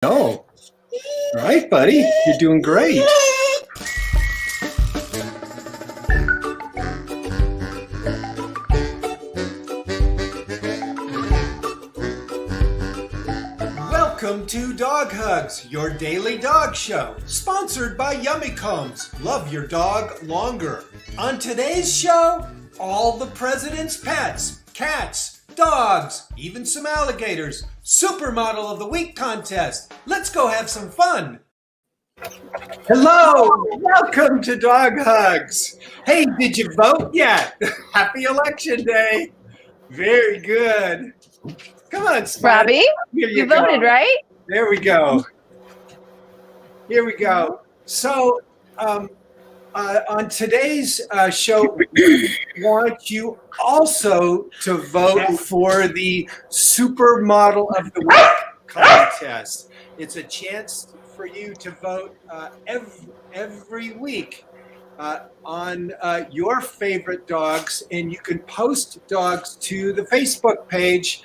Oh, all right, buddy. You're doing great. Welcome to Dog Hugs, your daily dog show, sponsored by Yummy Combs. Love your dog longer. On today's show, all the president's pets, cats, dogs, even some alligators. Supermodel of the Week contest. Let's go have some fun. Hello, welcome to Dog Hugs. Hey, did you vote yet? Happy Election Day. Very good. Come on, Spot. Robbie, you voted, right? There we go. Here we go. So, on today's show, we want you also to vote for the Supermodel of the Week contest. It's a chance for you to vote every week on your favorite dogs, and you can post dogs to the Facebook page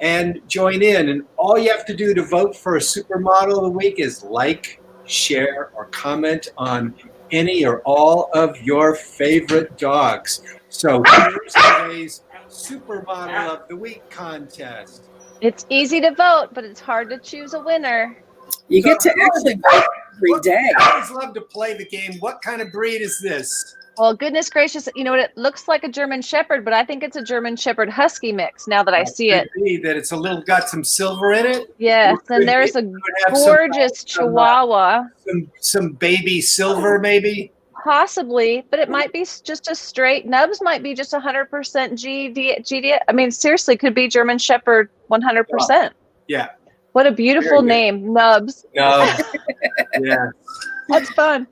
and join in. And all you have to do to vote for a Supermodel of the Week is like, share, or comment on any or all of your favorite dogs. So here's today's Supermodel of the Week contest. It's easy to vote, but it's hard to choose a winner. You get to actually vote every day. I always love to play the game. What kind of breed is this? Well, goodness gracious, you know what? It looks like a German Shepherd, but I think it's a German Shepherd Husky mix now that I see it. That it's got some silver in it? Yes, and there's a gorgeous Chihuahua. Some baby silver, maybe? Possibly, but it might be just a straight, Nubs might be just 100% GD. I mean, seriously, could be German Shepherd 100%. Yeah. What a beautiful name, Nubs. Nubs. Yeah. That's fun.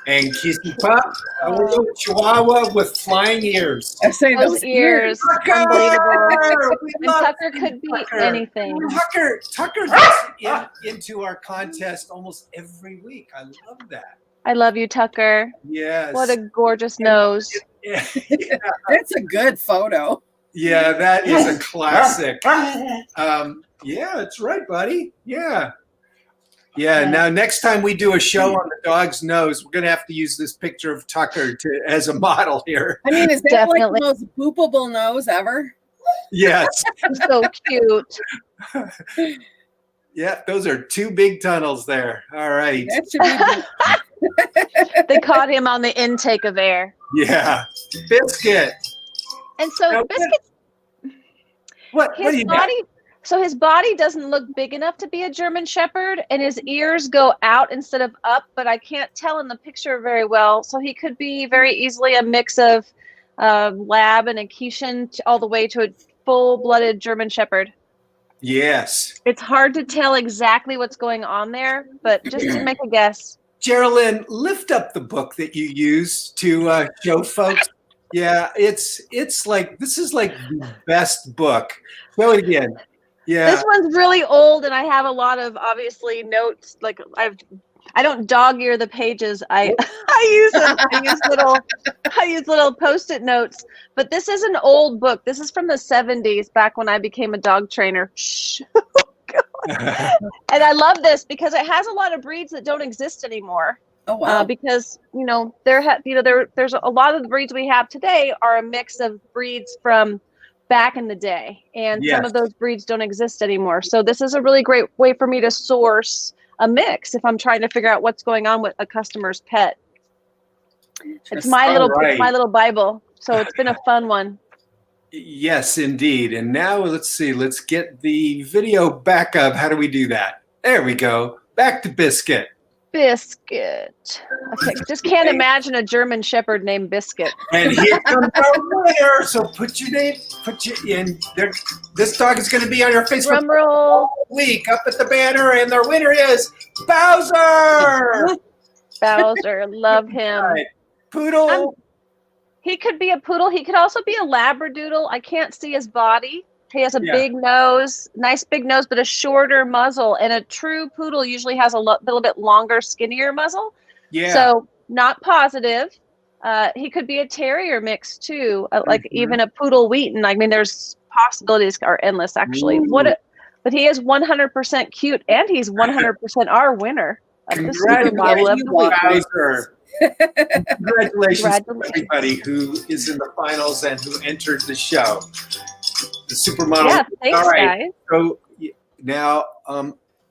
And Kissy Pup, a little Chihuahua with flying ears. I say those ears. Unbelievable. And Tucker could be anything. Tucker gets into our contest almost every week. I love that. I love you, Tucker. Yes. What a gorgeous nose. Yeah. That's a good photo. Yeah, that is a classic. Yeah, that's right, buddy. Yeah. Yeah, now next time we do a show on the dog's nose, we're going to have to use this picture of Tucker as a model here. I mean, is that definitely like the most poopable nose ever? Yes. So cute. Yeah, those are two big tunnels there. All right. That should be They caught him on the intake of air. Yeah. Biscuit. And so now, Biscuit, what do you body, so his body doesn't look big enough to be a German Shepherd, and his ears go out instead of up, but I can't tell in the picture very well. So he could be very easily a mix of Lab and a Keishan all the way to a full-blooded German Shepherd. Yes. It's hard to tell exactly what's going on there, but just to make a guess. Geraldine, lift up the book that you use to show folks. Yeah, it's like, this is like the best book. Show it again. Yeah. This one's really old, and I have a lot of obviously notes. Like I don't dog ear the pages. I use little Post-it notes. But this is an old book. This is from the 70s, back when I became a dog trainer. Shh. And I love this because it has a lot of breeds that don't exist anymore. Oh wow! Because there's a lot of the breeds we have today are a mix of breeds from back in the day, and some of those breeds don't exist anymore. So this is a really great way for me to source a mix if I'm trying to figure out what's going on with a customer's pet. It's my little Bible. So it's been a fun one. Yes, indeed. And now let's see. Let's get the video back up. How do we do that? There we go. Back to Biscuit. Biscuit. Okay, just can't imagine a German Shepherd named Biscuit. And here comes our winner. So put your name, in there. This dog is going to be on your Facebook Drum roll. Week up at the banner, and their winner is Bowser. Bowser, love him. Right. Poodle. He could be a poodle. He could also be a Labradoodle. I can't see his body. He has a big nose, nice big nose, but a shorter muzzle. And a true poodle usually has a little bit longer, skinnier muzzle. Yeah. So not positive. He could be a terrier mix too, like even a poodle Wheaton. I mean, there's possibilities are endless actually. But But he is 100% cute, and he's 100% our winner of the Super Model of the Week. Congratulations to everybody who is in the finals and who entered the show. The Supermodel. Yeah, thanks, all right, guys. So now,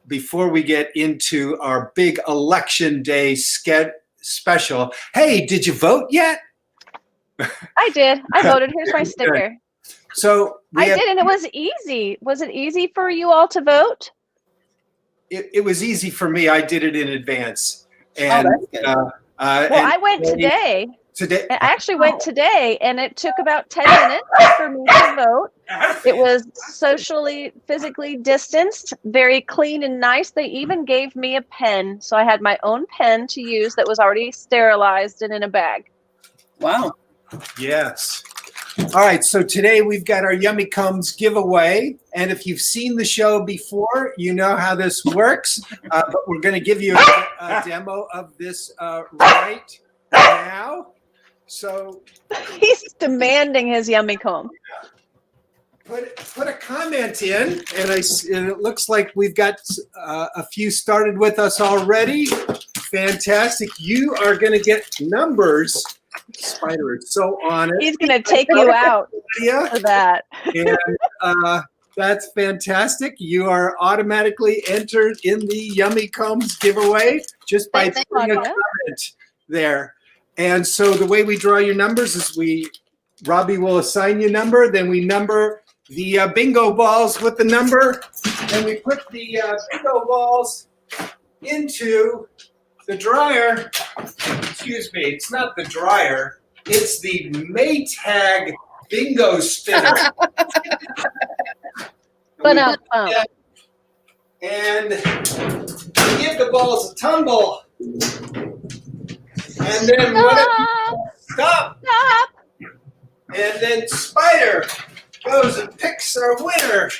before we get into our big election day special, hey, did you vote yet? I did. I voted. Here's my sticker. So I did, and it was easy. Was it easy for you all to vote? It was easy for me. I did it in advance. And that's good. Well, I went today. I actually went today, and it took about 10 minutes for me to vote. It was socially, physically distanced, very clean and nice. They even gave me a pen. So I had my own pen to use that was already sterilized and in a bag. Wow. Yes. All right. So today we've got our Yummy Combs giveaway. And if you've seen the show before, you know how this works. But we're going to give you a demo of this right now. So he's demanding his Yummy Comb. Put a comment in, and it looks like we've got a few started with us already. Fantastic! You are going to get numbers. Spider is so on it. He's going to take you out for that. And that's fantastic. You are automatically entered in the Yummy Combs giveaway just by putting a comment there. And so the way we draw your numbers is Robbie will assign you a number, then we number the bingo balls with the number, and we put the bingo balls into the dryer. Excuse me, it's not the dryer, it's the Maytag bingo spinner. And give the balls a tumble. And then stop. And then Spider goes and picks our winner.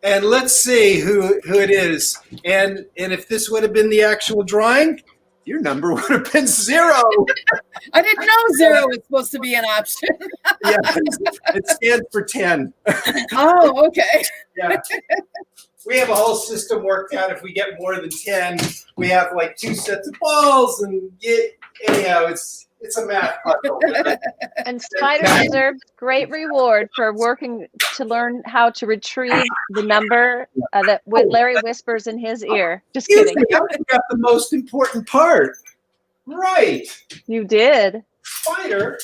And let's see who it is. And if this would have been the actual drawing, your number would have been 0. I didn't know 0 was supposed to be an option. Yeah, it stands for 10. Oh, okay. Yeah. We have a whole system worked out. If we get more than 10, we have like 2 sets of balls, and anyhow, it's a math puzzle. And Spider deserves great reward for working to learn how to retrieve the number that Larry whispers in his ear. Just kidding. I got the most important part. Right. You did. Spider,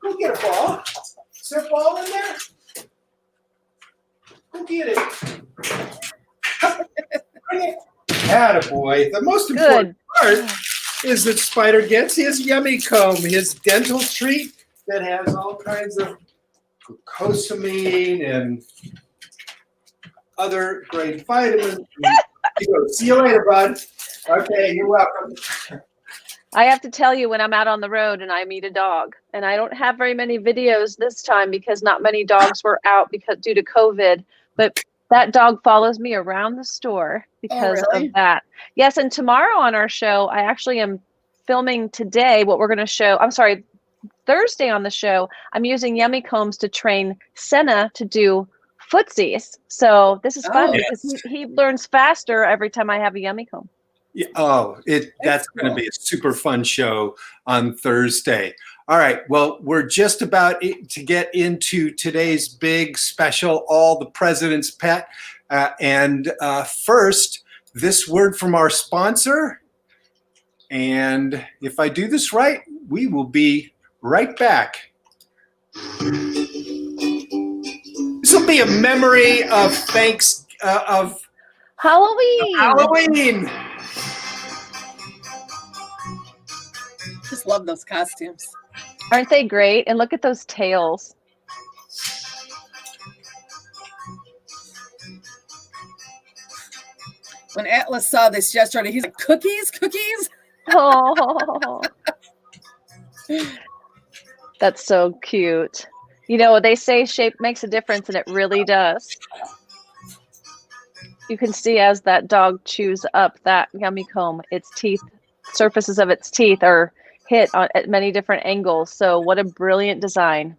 go get a ball. Is there a ball in there? Go get it. Attaboy. The most important part is that Spider gets his Yummy Comb, his dental treat that has all kinds of glucosamine and other great vitamins. See you later, bud. Okay, you're welcome. I have to tell you, when I'm out on the road and I meet a dog, and I don't have very many videos this time because not many dogs were out due to COVID, but that dog follows me around the store because of that. Yes, and tomorrow on our show, I actually am filming today what we're going to show. I'm sorry, Thursday on the show, I'm using Yummy Combs to train Senna to do footsies. So this is fun because he learns faster every time I have a Yummy Comb. Yeah, that's going to be a super fun show on Thursday. All right. Well, we're just about to get into today's big special, All the President's Pet. And first, this word from our sponsor. And if I do this right, we will be right back. This will be a memory of Halloween. Just love those costumes. Aren't they great? And look at those tails. When Atlas saw this yesterday, he's like, cookies? Oh, that's so cute. You know, they say shape makes a difference, and it really does. You can see as that dog chews up that Yummy Comb, its teeth, surfaces of its teeth are hit at many different angles. So what a brilliant design.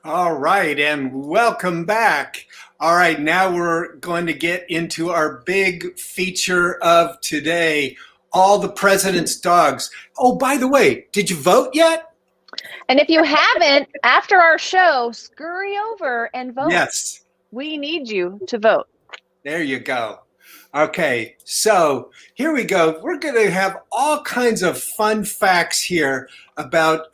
All right, and welcome back. All right, now we're going to get into our big feature of today, all the president's dogs. Oh, by the way, did you vote yet? And if you haven't, after our show, scurry over and vote. Yes. We need you to vote. There you go. Okay, so here we go. We're going to have all kinds of fun facts here about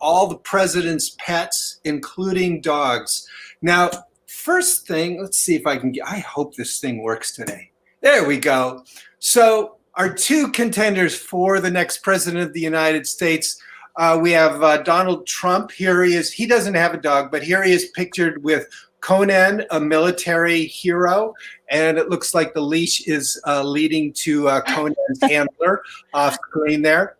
all the president's pets, including dogs. Now, first thing, let's see if I can get, I hope this thing works today. There we go. So our two contenders for the next president of the United States, we have Donald Trump. Here he is. He doesn't have a dog, but here he is pictured with Conan, a military hero, and it looks like the leash is leading to Conan's handler off screen there.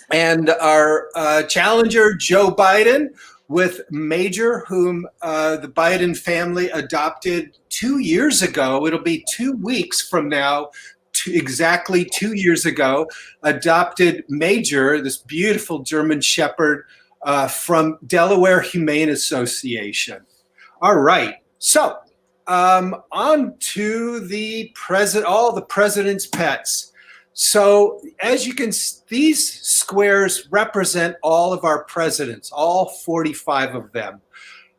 And our challenger, Joe Biden, with Major, whom the Biden family adopted 2 years ago. It'll be 2 weeks from now, exactly 2 years ago, adopted Major, this beautiful German Shepherd from Delaware Humane Association. All right, so on to the all the president's pets. So as you can, these squares represent all of our presidents, all 45 of them,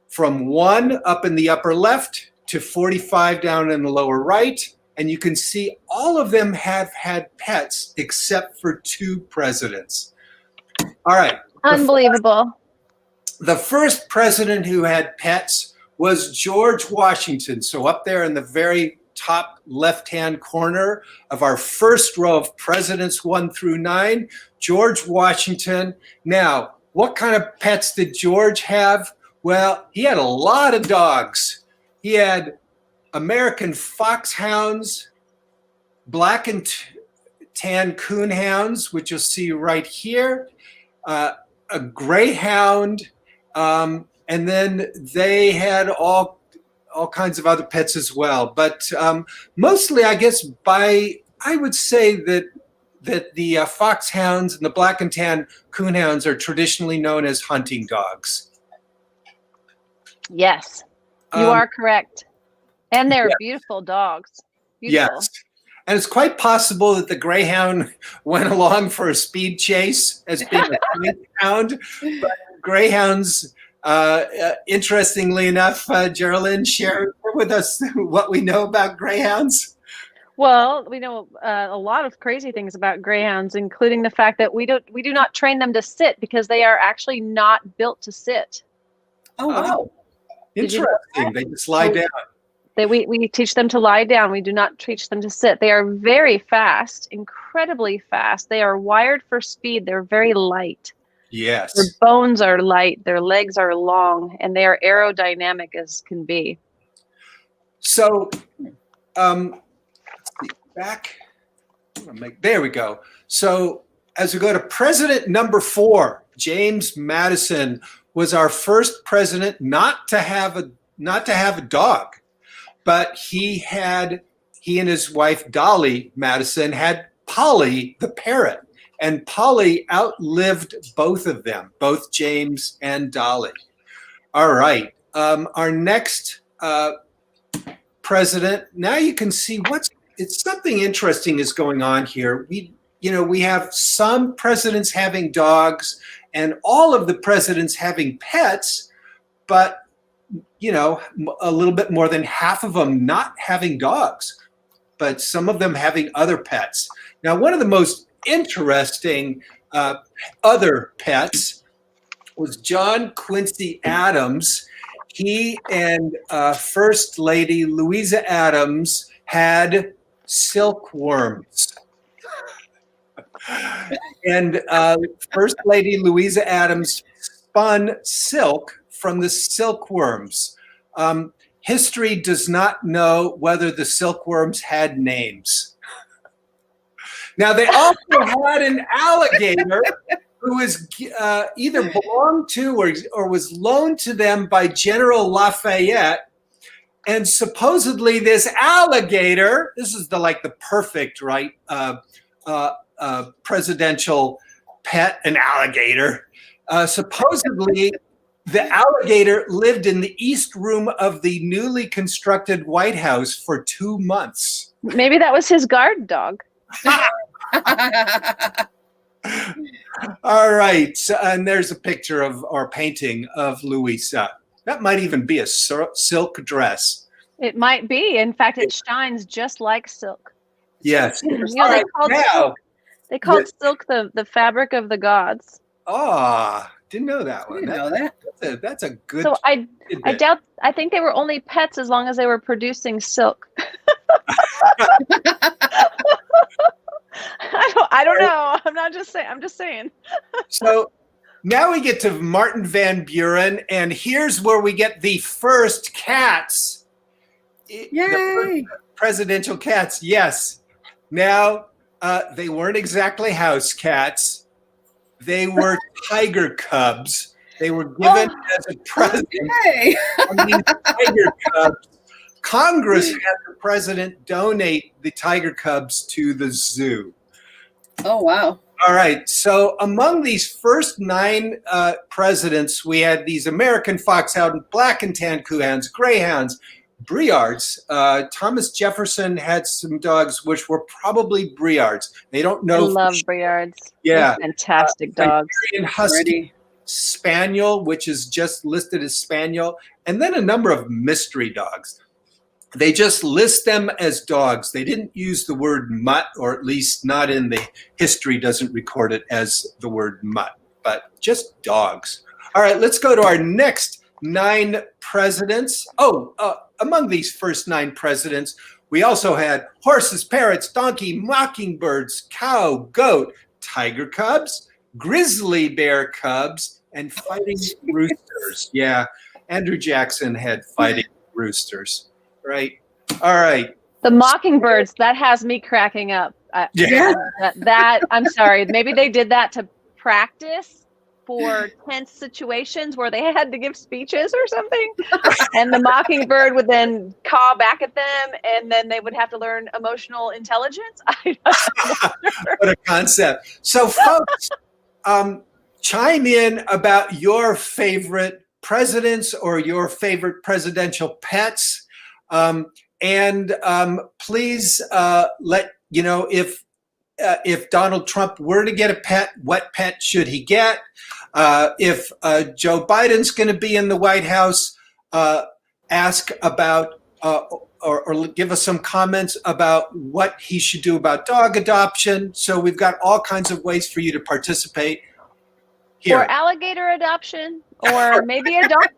from 1 up in the upper left to 45 down in the lower right. And you can see all of them have had pets except for 2 presidents. All right. Unbelievable. The first president who had pets was George Washington. So up there in the very top left-hand corner of our first row of presidents 1 through 9, George Washington. Now, what kind of pets did George have? Well, he had a lot of dogs. He had American foxhounds, black and tan coonhounds, which you'll see right here, a greyhound, and then they had all kinds of other pets as well. But mostly, I guess, I would say that the foxhounds and the black and tan coonhounds are traditionally known as hunting dogs. Yes, you are correct. And they're beautiful dogs. Beautiful. Yes. And it's quite possible that the greyhound went along for a speed chase as being a hound. But greyhounds, interestingly enough, Geraldine, share with us what we know about greyhounds. Well, we know a lot of crazy things about greyhounds, including the fact that we do not train them to sit because they are actually not built to sit. Oh, wow. Interesting. They just lie down. We teach them to lie down. We do not teach them to sit. They are very fast, incredibly fast. They are wired for speed. They're very light. Yes. Their bones are light. Their legs are long, and they are aerodynamic as can be. So, let's see, back. There we go. So, as we go to president number 4, James Madison was our first president not to have a dog. But he and his wife, Dolly Madison, had Polly the parrot. And Polly outlived both of them, both James and Dolly. All right. Our next president, now you can see it's something interesting is going on here. We have some presidents having dogs and all of the presidents having pets, but a little bit more than half of them not having dogs, but some of them having other pets. Now, one of the most interesting other pets was John Quincy Adams. He and First Lady Louisa Adams had silkworms. And First Lady Louisa Adams spun silk from the silkworms. History does not know whether the silkworms had names. Now, they also had an alligator who was either belonged to or was loaned to them by General Lafayette. And supposedly this alligator, this is the perfect, right, presidential pet, an alligator. Supposedly The alligator lived in the East Room of the newly constructed White House for 2 months. Maybe that was his guard dog. All right. And there's a picture of our painting of Louisa. That might even be a silk dress. It might be. In fact, it shines just like silk. Yes. You know, they called silk the fabric of the gods. Ah, didn't know that one. Didn't know that. That's a good. So I think they were only pets as long as they were producing silk. I don't know. I'm just saying. So now we get to Martin Van Buren, and here's where we get the first cats. Yay! The first presidential cats. Yes. Now they weren't exactly house cats. They were tiger cubs. They were given as a present. Okay. These tiger cubs. Congress had the president donate the tiger cubs to the zoo. Oh, wow. All right. So among these first 9 presidents, we had these American foxhound, black and tan coonhounds, greyhounds, Briards. Thomas Jefferson had some dogs which were probably Briards. They don't know. I love Briards. Yeah. They're fantastic dogs. Siberian Husky, Spaniel, which is just listed as Spaniel, and then a number of mystery dogs. They just list them as dogs. They didn't use the word mutt, or at least not in the history doesn't record it as the word mutt, but just dogs. All right, let's go to our next 9 presidents. Among these first 9 presidents, we also had horses, parrots, donkey, mockingbirds, cow, goat, tiger cubs, grizzly bear cubs, and fighting roosters. Yeah, Andrew Jackson had fighting roosters. Right. All right. The mockingbirds, that has me cracking up. Yeah. That I'm sorry. Maybe they did that to practice for tense situations where they had to give speeches or something. And the mockingbird would then caw back at them, and then they would have to learn emotional intelligence. What a concept. So, folks, chime in about your favorite presidents or your favorite presidential pets. Please let you know if Donald Trump were to get a pet, what pet should he get? If Joe Biden's going to be in the White House, ask about or give us some comments about what he should do about dog adoption. So we've got all kinds of ways for you to participate here. Or alligator adoption, or maybe a dog.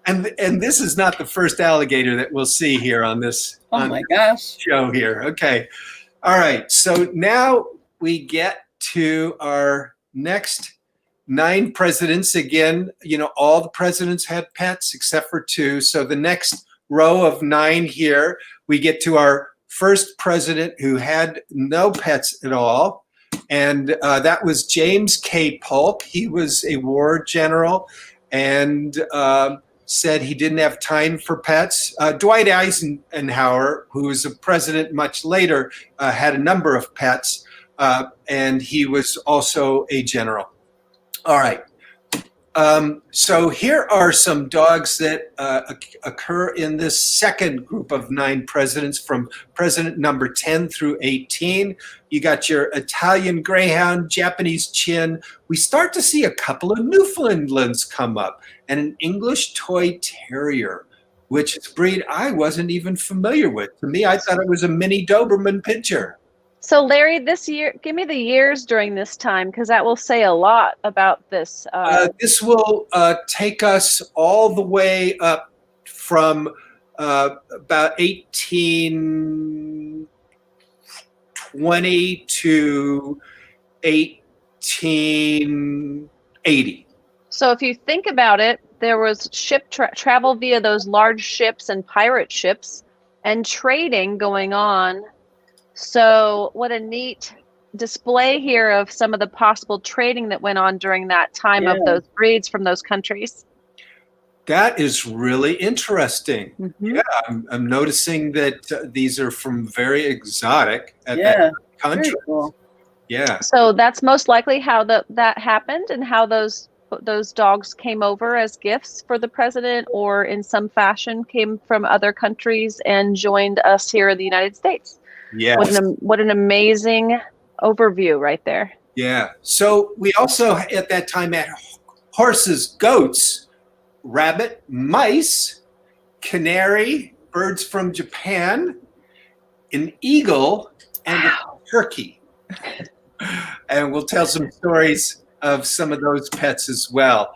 And this is not the first alligator that we'll see here on this show here. Okay. All right. So now we get to our next 9 presidents. Again, all the presidents had pets except for 2. So the next row of 9 here, we get to our first president who had no pets at all. And that was James K. Polk. He was a war general and said he didn't have time for pets. Dwight Eisenhower, who was a president much later, had a number of pets, and he was also a general. All right. So here are some dogs that occur in this second group of 9 presidents, from president number 10 through 18. You got your Italian Greyhound, Japanese Chin. We start to see a couple of Newfoundlands come up, and an English Toy Terrier, which is a breed I wasn't even familiar with. To me, I thought it was a mini Doberman Pinscher. So Larry, this year, give me the years during this time, because that will say a lot about this. This will take us all the way up from about 1820 to 1880. So if you think about it, there was ship travel via those large ships and pirate ships, and trading going on. So what a neat display here of some of the possible trading that went on during that time of those breeds from those countries. That is really interesting. Mm-hmm. Yeah, I'm noticing that these are from very exotic at that country. Cool. Yeah. So that's most likely how that happened, and how those those dogs came over as gifts for the president, or in some fashion came from other countries and joined us here in the United States. Yes. What an amazing overview right there. Yeah. So we also at that time had horses, goats, rabbit, mice, canary, birds from Japan, an eagle, and a turkey. And we'll tell some stories of some of those pets as well.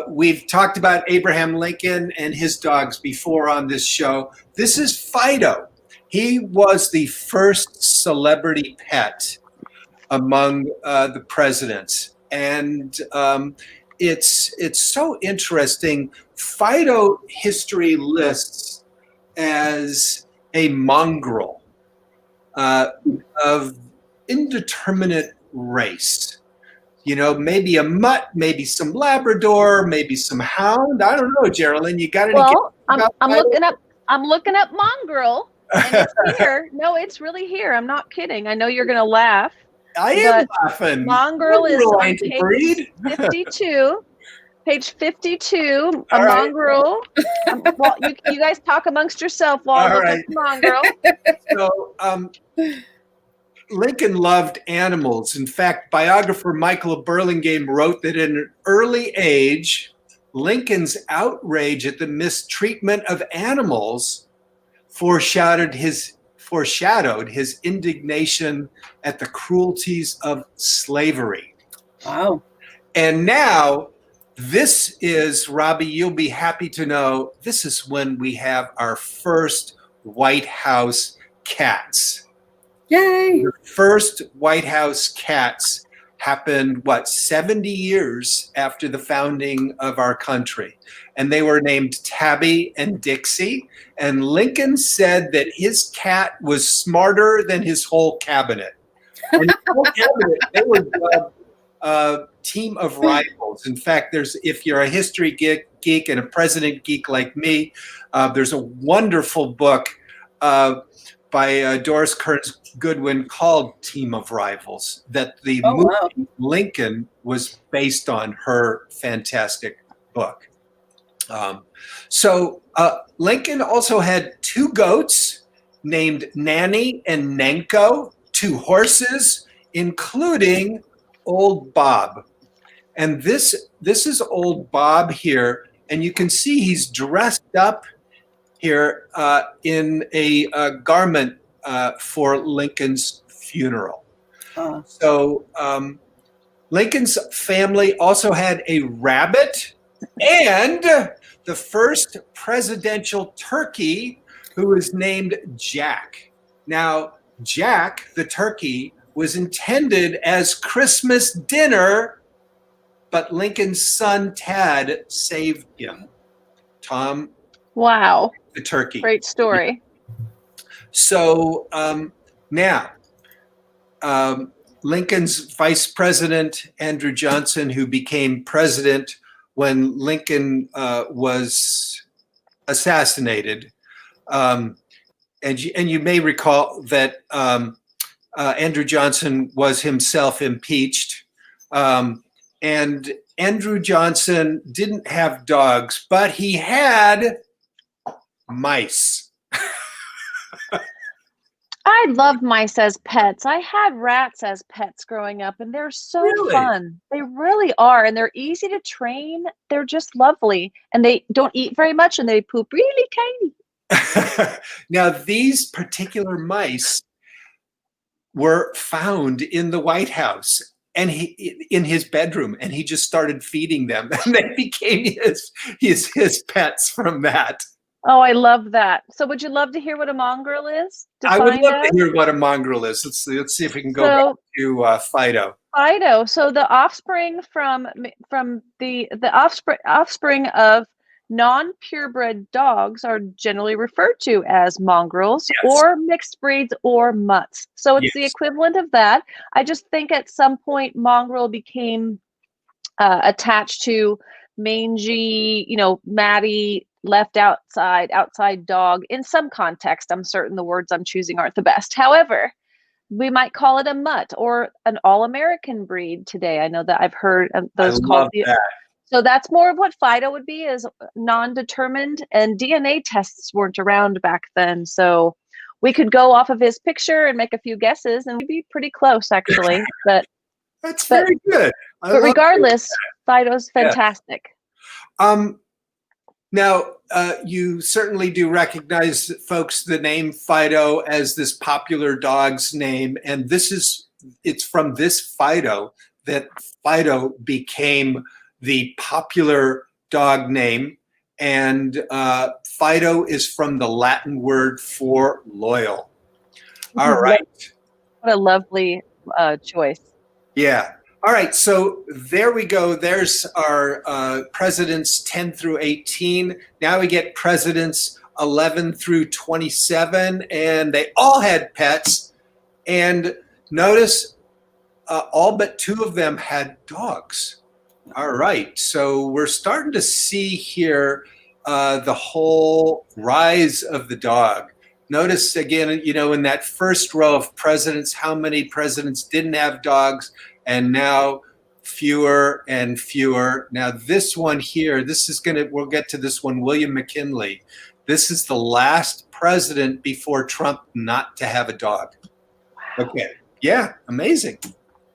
We've talked about Abraham Lincoln and his dogs before on this show. This is Fido. He was the first celebrity pet among the presidents. And it's so interesting. Fido history lists as a mongrel of indeterminate race. You know, maybe a mutt, maybe some Labrador, maybe some hound. I don't know, Geraldine. You got any? Well, I'm looking up mongrel, and it's here. No, it's really here. I'm not kidding. I know you're gonna laugh. I am laughing. Mongrel is on page breed. 52. Page 52. All right. Mongrel. Well, you guys talk amongst yourself while I look at the mongrel. So, Lincoln loved animals. In fact, biographer Michael Burlingame wrote that at an early age, Lincoln's outrage at the mistreatment of animals foreshadowed his indignation at the cruelties of slavery. Wow. And now, this is, Robbie, you'll be happy to know, this is when we have our first White House cats. Yay. The first White House cats happened, 70 years after the founding of our country. And they were named Tabby and Dixie. And Lincoln said that his cat was smarter than his whole cabinet. And the whole cabinet, they were a team of rivals. In fact, if you're a history geek and a president geek like me, there's a wonderful book by Doris Kearns Goodwin called Team of Rivals, that the movie Lincoln was based on her fantastic book. Lincoln also had 2 goats named Nanny and Nanko, 2 horses, including Old Bob. And this is Old Bob here, and you can see he's dressed up here in a garment for Lincoln's funeral. So Lincoln's family also had a rabbit and the first presidential turkey, who was named Jack. Now, Jack, the turkey, was intended as Christmas dinner, but Lincoln's son Tad saved him. Tom. Wow. The turkey. Great story. So now, Lincoln's vice president, Andrew Johnson, who became president when Lincoln was assassinated, and you may recall that Andrew Johnson was himself impeached, and Andrew Johnson didn't have dogs, but he had mice. I love mice as pets. I had rats as pets growing up, and they're so fun. They really are, and they're easy to train. They're just lovely, and they don't eat very much, and they poop really tiny. Now, these particular mice were found in the White House and in his bedroom, and he just started feeding them, and they became his pets from that. Oh, I love that. So would you love to hear what a mongrel is? I would love to hear what a mongrel is. Let's see if we can go back to Fido. Fido. So the offspring from the offspring of non-purebred dogs are generally referred to as mongrels, or mixed breeds, or mutts. So it's the equivalent of that. I just think at some point mongrel became attached to mangy, matty, left outside dog. In some context, I'm certain the words I'm choosing aren't the best. However, we might call it a mutt or an all-American breed today. I know that I've heard those called So that's more of what Fido would be, is non-determined, and DNA tests weren't around back then. So we could go off of his picture and make a few guesses, and we'd be pretty close, actually. That's very good. But regardless, Fido's fantastic. Yeah. Now, you certainly do recognize, folks, the name Fido as this popular dog's name, and it's from this Fido that Fido became the popular dog name, and Fido is from the Latin word for loyal. All right. What a lovely choice. Yeah. All right. So there we go. There's our presidents 10 through 18. Now we get presidents 11 through 27, and they all had pets. And notice all but 2 of them had dogs. All right. So we're starting to see here the whole rise of the dog. Notice again, in that first row of presidents, how many presidents didn't have dogs, and now fewer and fewer. Now this one here, we'll get to this one, William McKinley. This is the last president before Trump not to have a dog. Wow. Okay. Yeah. Amazing.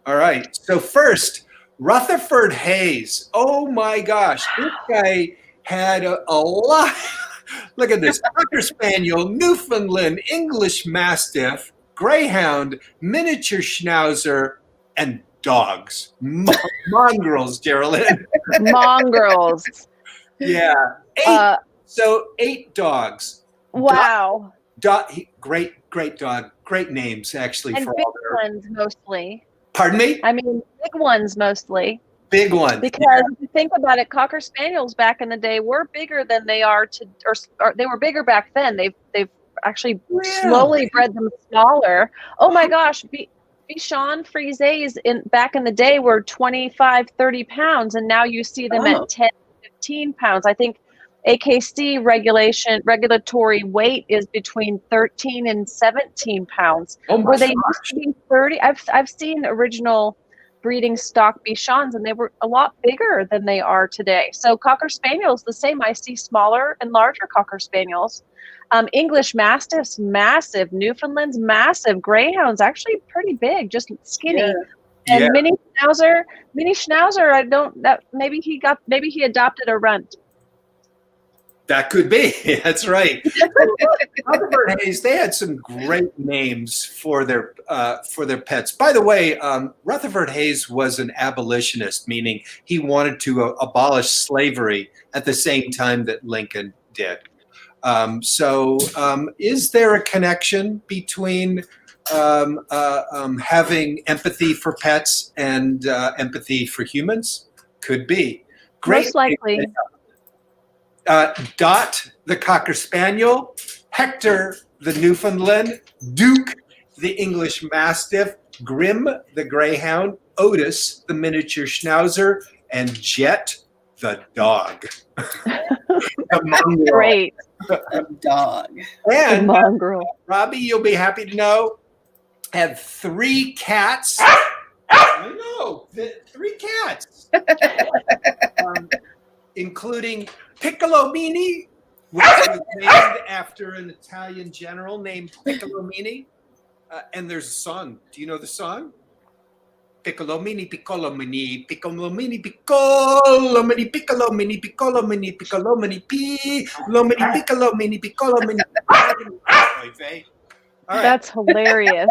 All right. So first, Rutherford Hayes. Oh my gosh. This guy had a lot. Look at this. Cocker Spaniel, Newfoundland, English Mastiff, Greyhound, Miniature Schnauzer, and dogs. Mongrels, Geraldine. Mongrels. Yeah. 8 dogs. Wow. Great dog. Great names, actually. And for big all their... ones mostly. Pardon me? I mean, big ones mostly. Big ones. Because if you think about it, Cocker Spaniels back in the day were bigger than they are or they were bigger back then. They've actually slowly bred them smaller. Oh my gosh. Bichon Frises back in the day were 25, 30 pounds, and now you see them at 10, 15 pounds. I think AKC regulatory weight is between 13 and 17 pounds. Where they used to be 30. I've seen original breeding stock Bichons, and they were a lot bigger than they are today. So Cocker Spaniels, the same. I see smaller and larger Cocker Spaniels. English Mastiffs, massive. Newfoundlands, massive. Greyhounds, actually pretty big, just skinny. Yeah. And Mini Schnauzer, maybe he adopted a runt. That could be. That's right. Rutherford Hayes, they had some great names for their pets. By the way, Rutherford Hayes was an abolitionist, meaning he wanted to abolish slavery at the same time that Lincoln did. Is there a connection between having empathy for pets and empathy for humans? Could be. Great. Most likely. Dot, the Cocker Spaniel, Hector, the Newfoundland, Duke, the English Mastiff, Grim, the Greyhound, Otis, the Miniature Schnauzer, and Jet, the dog. Great. Dog. And mongrel. Robbie, you'll be happy to know, had 3 cats. I know, 3 cats. Including Piccolomini, which was named after an Italian general named Piccolomini. And there's a song. Do you know the song? Piccolomini, Piccolomini, Piccolomini, Piccolomini, Piccolomini, Piccolomini, Piccolomini, Piccolomini, Piccolomini, Piccolomini. All right. That's hilarious.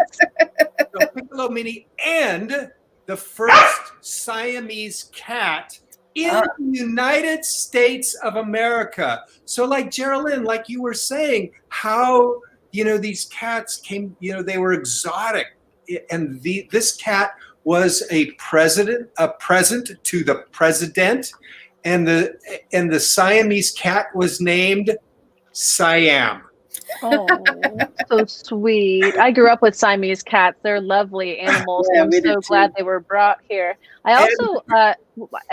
So Piccolomini, and the first Siamese cat in the United States of America. So like Geraldine, like you were saying, how, these cats came, they were exotic. And this cat was a present to the president. And the Siamese cat was named Siam. Oh, so sweet. I grew up with Siamese cats. They're lovely animals. Yeah, I'm so glad they were brought here. I also,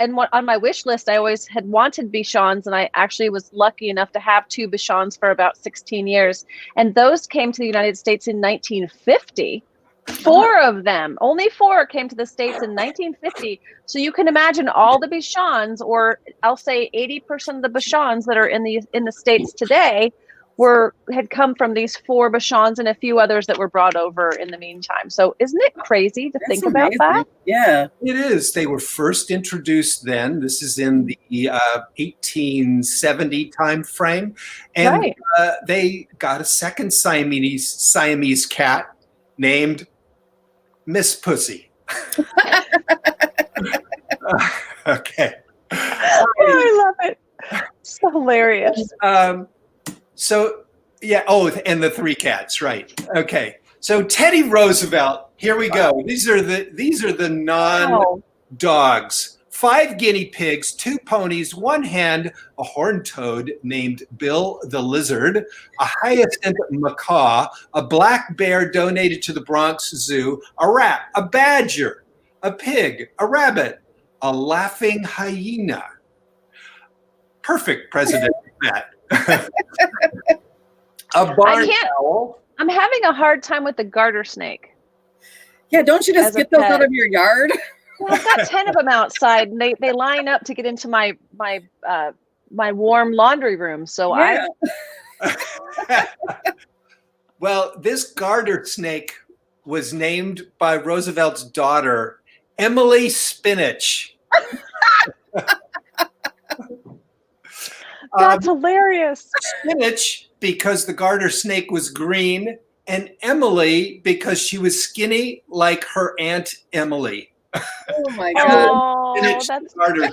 on my wish list, I always had wanted Bichons, and I actually was lucky enough to have 2 Bichons for about 16 years. And those came to the United States in 1950. 4 of them. Only 4 came to the States in 1950. So you can imagine all the Bichons, or I'll say 80% of the Bichons that are in the States today had come from these 4 Bichons and a few others that were brought over in the meantime. So isn't it crazy to think about that? Yeah, it is. They were first introduced then. This is in the 1870 time frame, and Right. They got a second Siamese cat named Miss Pussy. Okay. Oh, I love it. It's hilarious. So yeah. Oh, and the 3 cats. Right. Okay. So Teddy Roosevelt. Here we go. These are the non-dogs. 5 guinea pigs, 2 ponies, 1 hen, a horned toad named Bill the Lizard, a hyacinth macaw, a black bear donated to the Bronx Zoo, a rat, a badger, a pig, a rabbit, a laughing hyena. Perfect President Matt. A barn owl. I'm having a hard time with the garter snake. Yeah, don't you just get those out of your yard? Well, I've got 10 of them outside, and they line up to get into my warm laundry room. So yeah. Well, this garter snake was named by Roosevelt's daughter, Emily Spinach. That's hilarious. Spinach because the garter snake was green, and Emily because she was skinny like her Aunt Emily. Oh my God. Oh, that's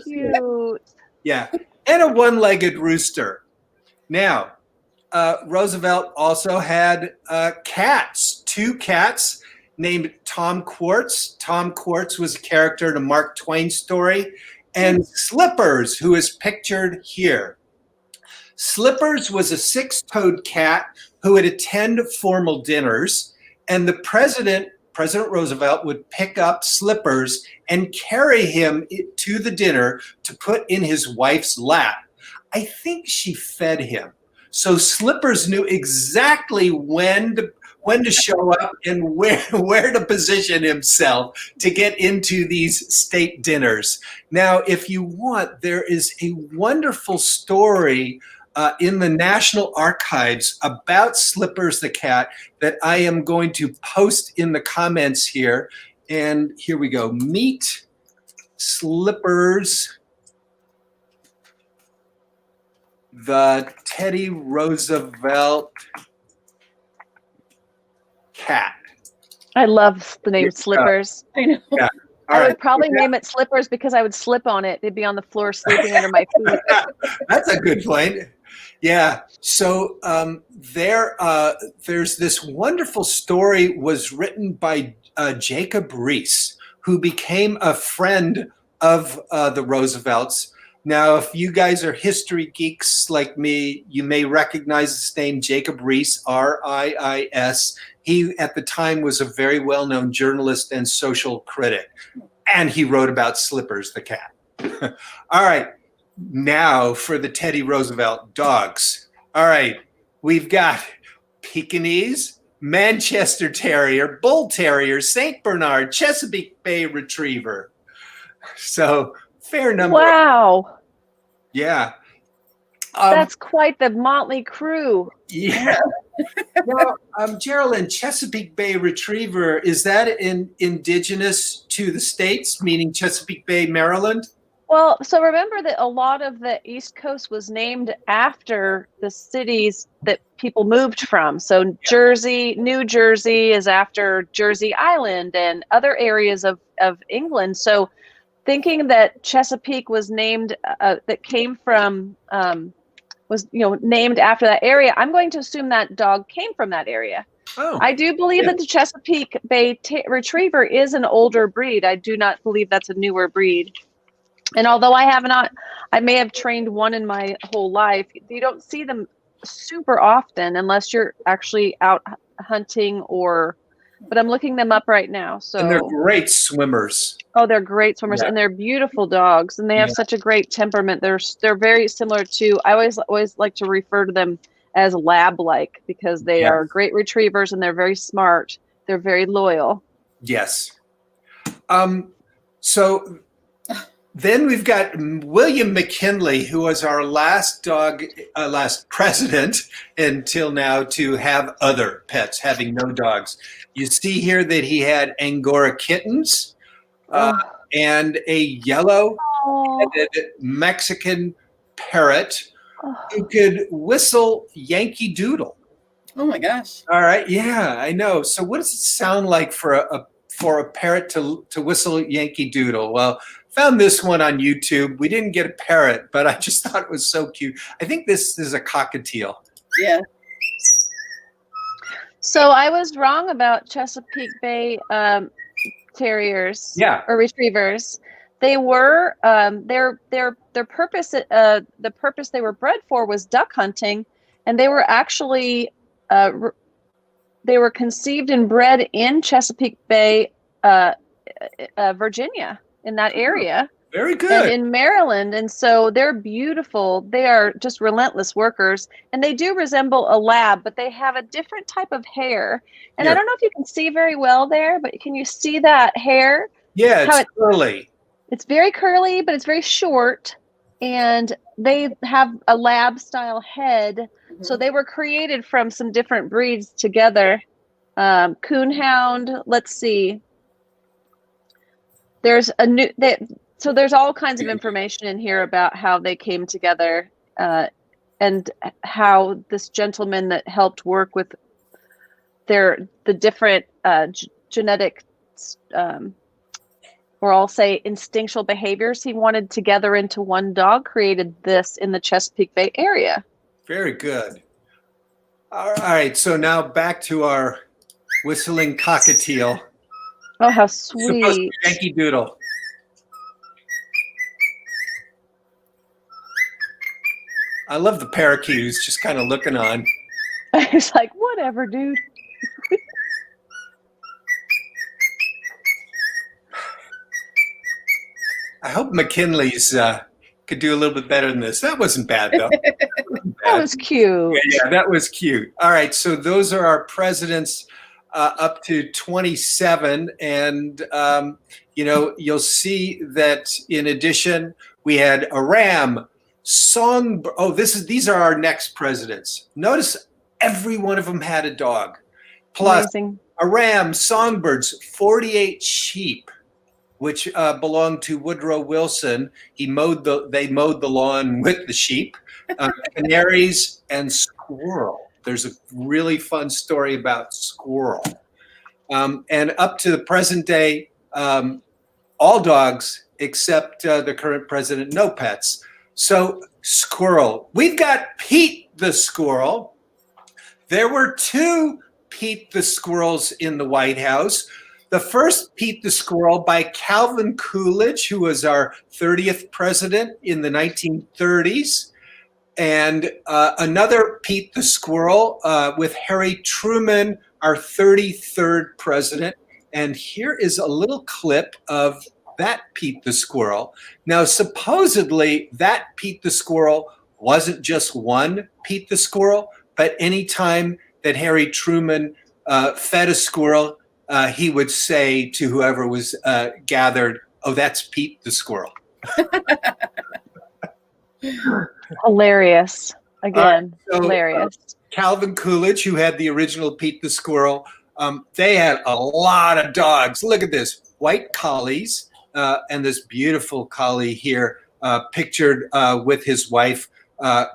cute. Yeah, and a 1-legged rooster. Now, Roosevelt also had cats, 2 cats named Tom Quartz. Tom Quartz was a character in a Mark Twain story, and Slippers, who is pictured here. Slippers was a 6-toed cat who would attend formal dinners, and the President Roosevelt would pick up Slippers and carry him to the dinner to put in his wife's lap. I think she fed him. So Slippers knew exactly when to show up and where to position himself to get into these state dinners. Now, if you want, there is a wonderful story in the National Archives about Slippers the cat that I am going to post in the comments here. And here we go. Meet Slippers the Teddy Roosevelt cat. I love the name Slippers. I know. Yeah. I would probably name it Slippers because I would slip on it. They'd be on the floor sleeping under my feet. That's a good point. Yeah. So there's this wonderful story was written by Jacob Riis, who became a friend of the Roosevelts. Now, if you guys are history geeks like me, you may recognize this name, Jacob Riis, R-I-I-S. He, at the time, was a very well-known journalist and social critic, and he wrote about Slippers the cat. All right. Now for the Teddy Roosevelt dogs. All right, we've got Pekingese, Manchester Terrier, Bull Terrier, St. Bernard, Chesapeake Bay Retriever. So fair number. Wow. Yeah. That's quite the motley crew. Yeah. Now, Geraldine, Chesapeake Bay Retriever, is that indigenous to the States, meaning Chesapeake Bay, Maryland? Well, so remember that a lot of the East Coast was named after the cities that people moved from. So New Jersey is after Jersey Island and other areas of England. So thinking that Chesapeake was named, that came from, was named after that area, I'm going to assume that dog came from that area. Oh, I do believe that the Chesapeake Bay Retriever is an older breed. I do not believe that's a newer breed. And although I may have trained one in my whole life, you don't see them super often unless you're actually out hunting but I'm looking them up right now. So and they're great swimmers. Oh, they're great swimmers, and they're beautiful dogs, and they have such a great temperament. They're very similar to, I always like to refer to them as lab-like because they are great retrievers and they're very smart. They're very loyal. Yes. So then we've got William McKinley, who was our last president until now to have other pets, having no dogs. You see here that he had Angora kittens and a yellow Mexican parrot who could whistle Yankee Doodle. Oh my gosh. All right. Yeah, I know. So what does it sound like for a parrot to whistle Yankee Doodle? Well, found this one on YouTube. We didn't get a parrot, but I just thought it was so cute. I think this is a cockatiel. Yeah. So I was wrong about Chesapeake Bay terriers or retrievers. They were their purpose the purpose they were bred for was duck hunting, and they were actually they were conceived and bred in Chesapeake Bay, Virginia, in that area. Very good. And in Maryland. And so they're beautiful. They are just relentless workers. And they do resemble a lab, but they have a different type of hair. And I don't know if you can see very well there, but can you see that hair? Yeah, it's curly. It's very curly, but it's very short. And they have a lab style head. Mm-hmm. So they were created from some different breeds together. Coonhound, let's see. There's a new... So there's all kinds of information in here about how they came together and how this gentleman that helped work with the different genetic, or I'll say instinctual behaviors he wanted together into one dog, created this in the Chesapeake Bay area. Very good. All right, so now back to our whistling cockatiel. Oh, how sweet. Yankee Doodle. I love the parakeets just kind of looking on. It's like, whatever, dude. I hope McKinley's could do a little bit better than this. That wasn't bad, though. That was cute. Yeah, that was cute. All right, so those are our presidents up to 27. And, you'll see that in addition, we had a ram, these are our next presidents. Notice every one of them had a dog. Plus Amazing. A ram, songbirds, 48 sheep, which belonged to Woodrow Wilson. They mowed the lawn with the sheep, canaries, and squirrel. There's a really fun story about squirrel. And up to the present day, all dogs except the current president, no pets. So squirrel. We've got Pete the squirrel. There were two Pete the squirrels in the White House. The first Pete the squirrel by Calvin Coolidge, who was our 30th president in the 1930s. And another Pete the squirrel with Harry Truman, our 33rd president. And here is a little clip of that Pete the squirrel. Now, supposedly that Pete the squirrel wasn't just one Pete the squirrel, but anytime that Harry Truman fed a squirrel, he would say to whoever was gathered, "Oh, that's Pete the squirrel." Hilarious. Again, hilarious. Calvin Coolidge, who had the original Pete the squirrel, they had a lot of dogs. Look at this, white collies. And this beautiful collie here pictured with his wife,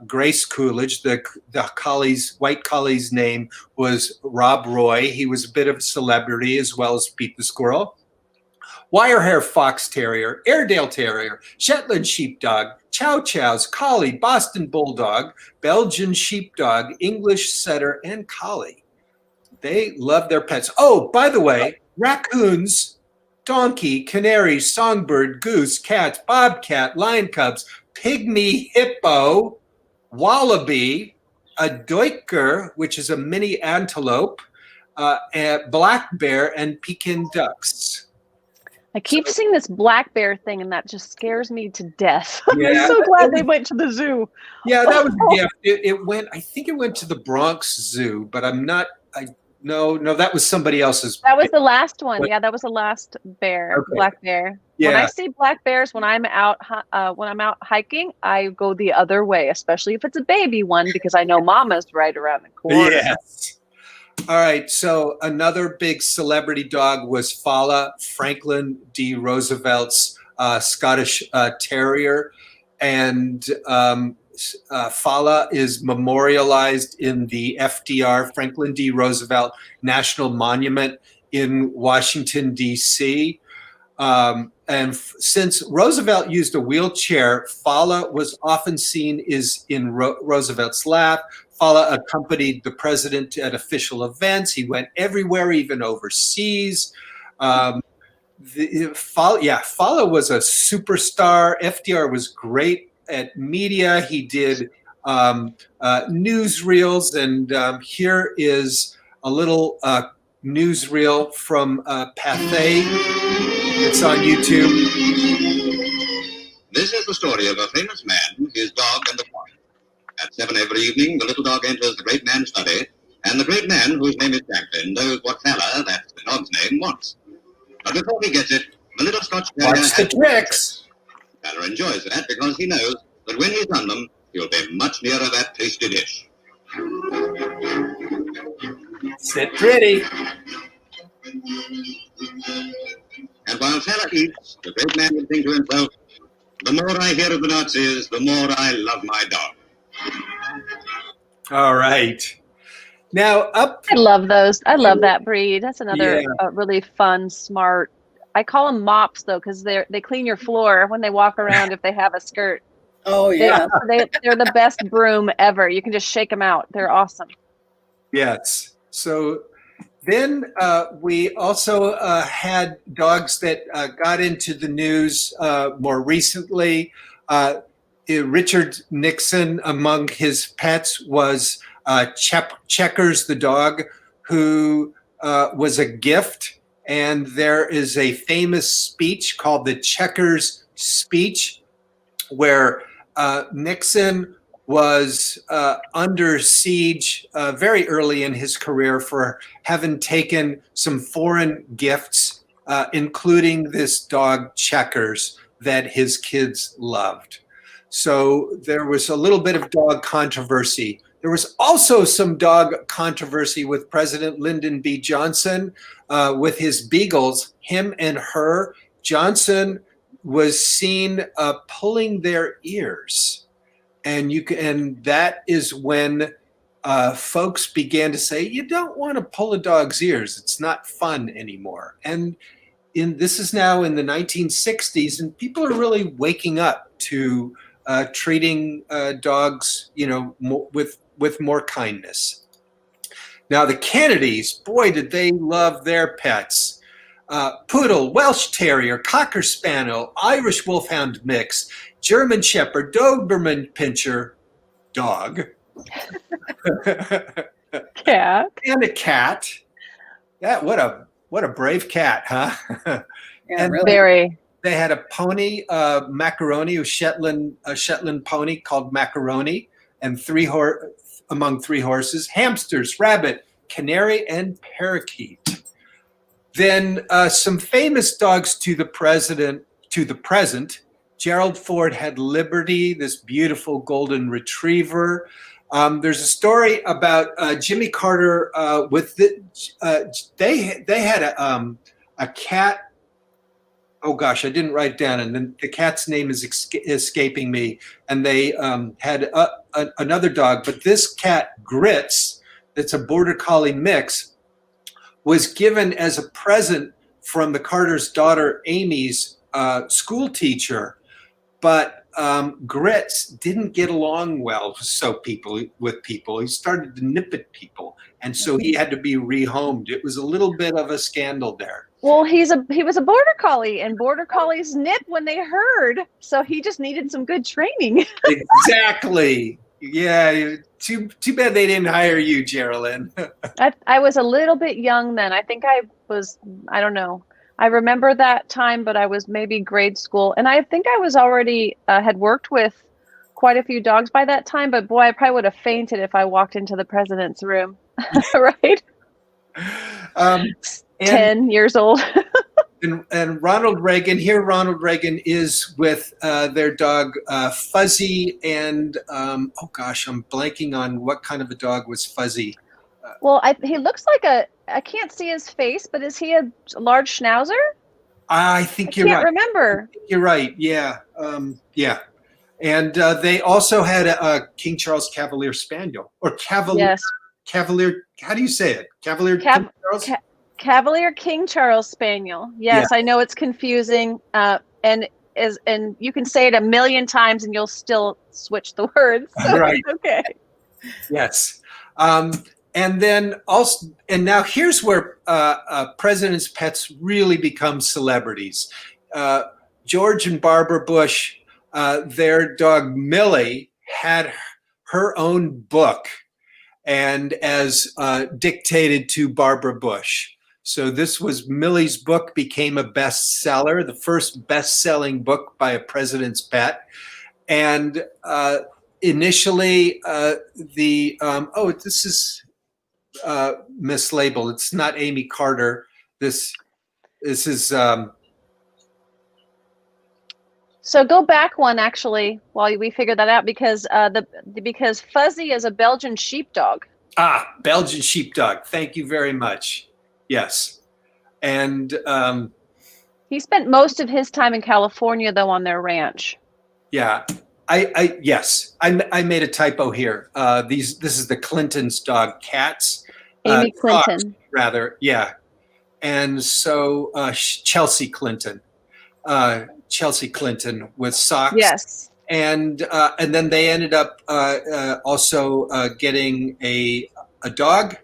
Grace Coolidge. The white collie's name was Rob Roy. He was a bit of a celebrity as well as Pete the squirrel. Wirehair fox terrier, Airedale terrier, Shetland sheepdog, Chow Chows, collie, Boston bulldog, Belgian sheepdog, English setter, and collie. They love their pets. Oh, by the way, raccoons, donkey, canary, songbird, goose, cat, bobcat, lion cubs, pygmy hippo, wallaby, a duiker, which is a mini antelope, a black bear, and Pekin ducks. I keep seeing this black bear thing, and that just scares me to death. I'm so glad they went to the zoo. Yeah, that was a gift. It went. I think it went to the Bronx Zoo, but No, that was somebody else's. That was the last one. Yeah, that was the last bear, Okay. black bear. Yeah. When I see black bears, when I'm out hiking, I go the other way, especially if it's a baby one, because I know mama's right around the corner. Yes. All right. So another big celebrity dog was Fala, Franklin D. Roosevelt's Scottish Terrier, and Fala is memorialized in the FDR, Franklin D. Roosevelt National Monument in Washington, D.C. Since Roosevelt used a wheelchair, Fala was often seen in Roosevelt's lap. Fala accompanied the president at official events. He went everywhere, even overseas. Fala was a superstar. FDR was great at media. He did newsreels, and here is a little newsreel from Pathé. It's on YouTube. This is the story of a famous man, his dog, and the farm. At 7 every evening, the little dog enters the great man's study, and the great man, whose name is Franklin, knows what Fala, that's the dog's name, wants. But before he gets it, the little Scotch Terrier Watch the tricks. Fala enjoys that because he knows that when he's done them, he'll be much nearer that tasty dish. Sit pretty. And while Fala eats, the great man will think to himself, the more I hear of the Nazis, the more I love my dog. All right. Now I love those. I love that breed. That's another really fun, smart. I call them mops though, because they clean your floor when they walk around if they have a skirt. Oh yeah. They're the best broom ever. You can just shake them out. They're awesome. Yes. So then we also had dogs that got into the news more recently. Richard Nixon, among his pets, was Checkers the dog, who was a gift. And there is a famous speech called the Checkers speech, where Nixon was under siege very early in his career for having taken some foreign gifts, including this dog Checkers that his kids loved. So there was a little bit of dog controversy. There was also some dog controversy with President Lyndon B. Johnson with his beagles, him and her. Johnson was seen pulling their ears. And that is when folks began to say, you don't want to pull a dog's ears. It's not fun anymore. And this is now in the 1960s, and people are really waking up to treating dogs, with more kindness. Now, the Kennedys, boy, did they love their pets. Poodle, Welsh Terrier, Cocker Spaniel, Irish Wolfhound mix, German Shepherd, Doberman Pinscher, dog. Cat. And a cat. Yeah, what a brave cat, huh? Yeah, and really. Very. They had a pony, Macaroni, a Shetland pony called Macaroni, and among three horses, hamsters, rabbit, canary, and parakeet. Then some famous dogs to the present. Gerald Ford had Liberty, this beautiful golden retriever. There's a story about Jimmy Carter with they had a cat. Oh gosh, I didn't write down, and then the cat's name is escaping me. And they had another dog, but this cat, Grits, that's a border collie mix, was given as a present from the Carter's daughter Amy's school teacher. But Grits didn't get along well with people. He started to nip at people, and so he had to be rehomed. It was a little bit of a scandal there. Well, he was a border collie, and border collies nip when they herd, so he just needed some good training. Exactly. Yeah. Too bad they didn't hire you, Geraldine. I was a little bit young then. I think I don't know. I remember that time, but I was maybe grade school, and I think I was already had worked with quite a few dogs by that time. But boy, I probably would have fainted if I walked into the president's room, right? And, 10 years old. and Ronald Reagan is with their dog Fuzzy, and oh gosh, I'm blanking on what kind of a dog was Fuzzy. Well, he looks like I can't see his face, but is he a large schnauzer? I think you're right. I can't remember. You're right. Yeah. Yeah. And they also had a King Charles Cavalier Spaniel, or Cavalier. Yes. Cavalier. How do you say it? Cavalier King Charles? Cavalier King Charles Spaniel. Yes, yeah. I know it's confusing. And you can say it a million times and you'll still switch the words. So right. Okay. Yes. And then also, and now here's where presidents' pets really become celebrities. George and Barbara Bush, their dog Millie had her own book, and as dictated to Barbara Bush. So this was Millie's book, became a bestseller, the first best-selling book by a president's pet. And initially, this is mislabeled. It's not Amy Carter. This is. So go back one actually while we figure that out, because because Fuzzy is a Belgian sheepdog. Belgian sheepdog. Thank you very much. Yes, and he spent most of his time in California, though, on their ranch. Yeah, I made a typo here. This is the Clinton's dog, Cats. Amy Clinton, Fox, rather. Yeah, and so Chelsea Clinton. Chelsea Clinton with Socks. Yes. And then they ended up also getting a dog.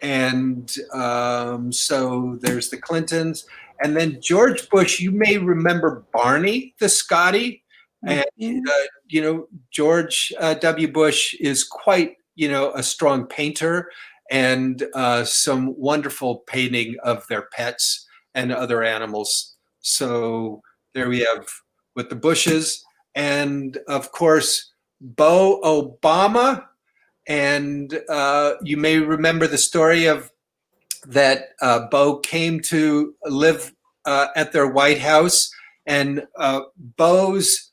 And so there's the Clintons. And then George Bush, you may remember Barney the Scotty. And, George W. Bush is quite, a strong painter, and some wonderful painting of their pets and other animals. So there we have with the Bushes, and of course, Bo Obama. And you may remember the story of that Bo came to live at their White House, and Bo's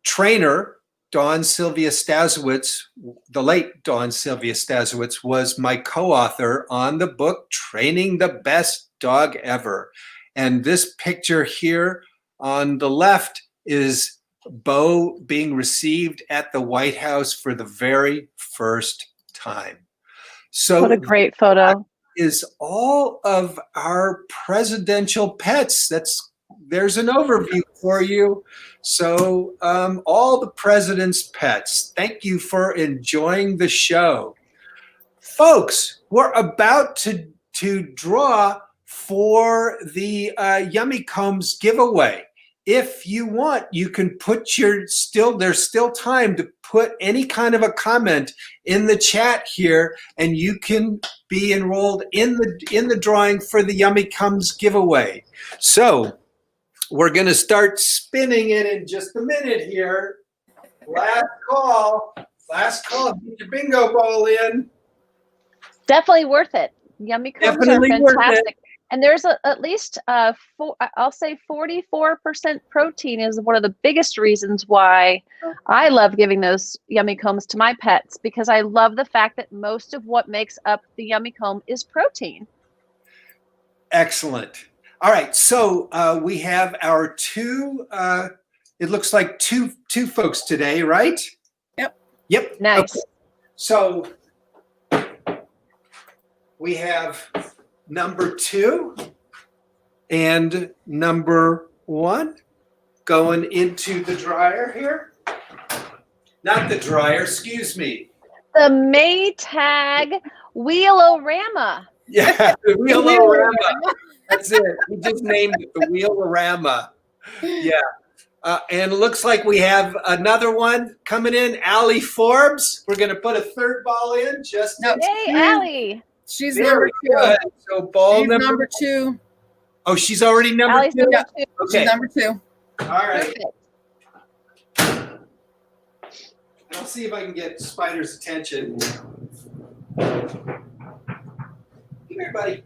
trainer, Dawn Sylvia Stazowitz, the late Dawn Sylvia Stazowitz, was my co-author on the book Training the Best Dog Ever. And this picture here on the left is Bo being received at the White House for the very first time. So what a great photo. Is all of our presidential pets. There's an overview for you. So all the president's pets. Thank you for enjoying the show. Folks, we're about to draw for the Yummy Combs giveaway. If you want, you can put there's still time to put any kind of a comment in the chat here, and you can be enrolled in the drawing for the Yummy Combs giveaway. So we're going to start spinning it in just a minute here. Last call. Get your bingo ball in. Definitely worth it. Yummy Combs are fantastic. And there's at least I'll say 44% protein is one of the biggest reasons why I love giving those Yummy Combs to my pets, because I love the fact that most of what makes up the Yummy Comb is protein. Excellent. All right, so we have our two. It looks like two folks today, right? Yep. Nice. Okay. So we have number 2 and number 1 going into the dryer here. Not the dryer, excuse me. The Maytag Wheelorama. Yeah, the Wheelorama. That's it. We just named it the Wheelorama. Yeah. And it looks like we have another one coming in, Allie Forbes. We're going to put a third ball in. Hey, Allie. She's Very number 2. good. So ball she's number 2. Oh, she's already number Allie's 2? Number 2. Okay. She's number 2. All right. Perfect. I'll see if I can get Spider's attention. here, buddy.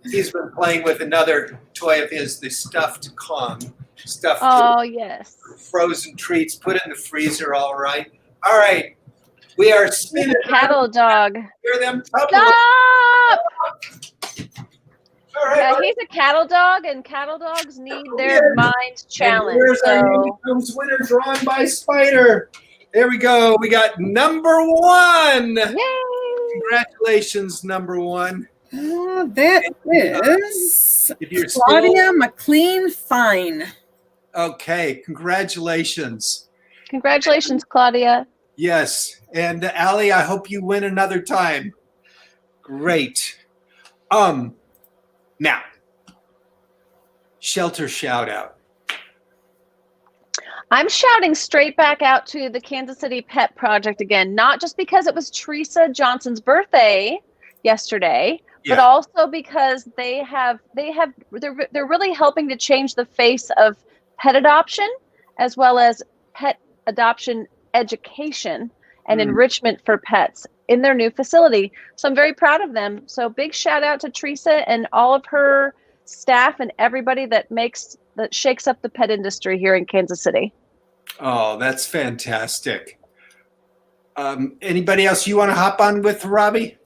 He's been playing with another toy of his, the stuffed Kong. Stuffed yes. frozen treats, put in the freezer, all right. All right. We are spinning. Cattle dog. Hear them? Stop! All right. Yeah, he's a cattle dog, and cattle dogs need their mind challenged. Here's our So Comes winner drawn by Spider. There we go. We got number one. yay! Congratulations, number one. That is If you're Claudia McLean Fine. Okay, congratulations. Congratulations, Claudia. Yes, and Allie, I hope you win another time. Great. Now, shelter shout out. I'm shouting straight back out to the Kansas City Pet Project again, not just because it was Teresa Johnson's birthday yesterday, but also because they're really helping to change the face of pet adoption, as well as pet adoption education and enrichment for pets in their new facility. So I'm very proud of them. So big shout out to Teresa and all of her staff and everybody that shakes up the pet industry here in Kansas City. Oh, that's fantastic. Anybody else you want to hop on with, Robbie?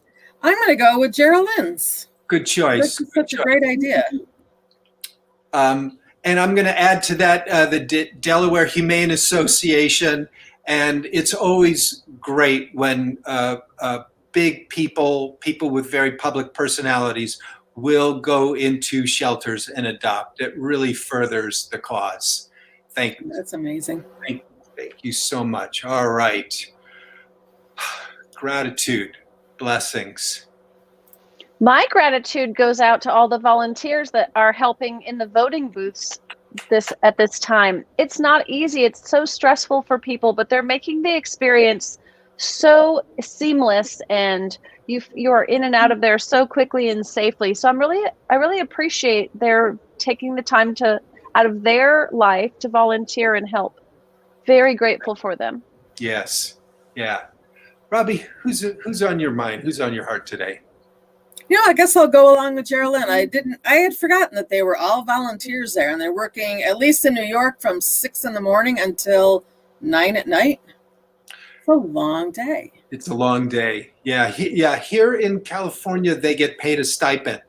I'm going to go with Geraldine's. Good choice. This is such a great idea. And I'm going to add to that the Delaware Humane Association. And it's always great when big people with very public personalities will go into shelters and adopt. It really furthers the cause. Thank you. That's amazing. Thank you so much. All right. Gratitude, blessings. My gratitude goes out to all the volunteers that are helping in the voting booths at this time. It's not easy. It's so stressful for people, but they're making the experience so seamless, and you are in and out of there so quickly and safely. So I really appreciate their taking the time out of their life to volunteer and help. Very grateful for them. Yes. Yeah. Robbie, who's on your mind? Who's on your heart today? I guess I'll go along with Geraldine. I had forgotten that they were all volunteers there, and they're working, at least in New York, from 6 in the morning until 9 at night. It's a long day. It's a long day. Yeah. Here in California, they get paid a stipend.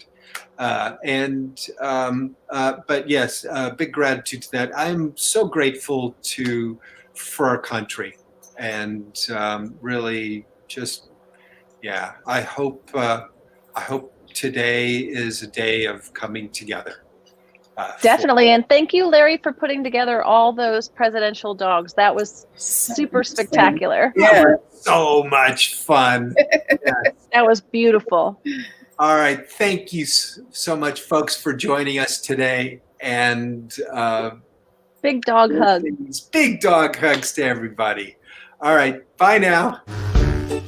But yes, big gratitude to that. I'm so grateful for our country, and really just, I hope today is a day of coming together. Definitely. And thank you, Larry, for putting together all those presidential dogs. That was super spectacular. Yeah. So much fun. That was beautiful. All right. Thank you so much, folks, for joining us today. And big dog hug. Big dog hugs to everybody. All right. Bye now.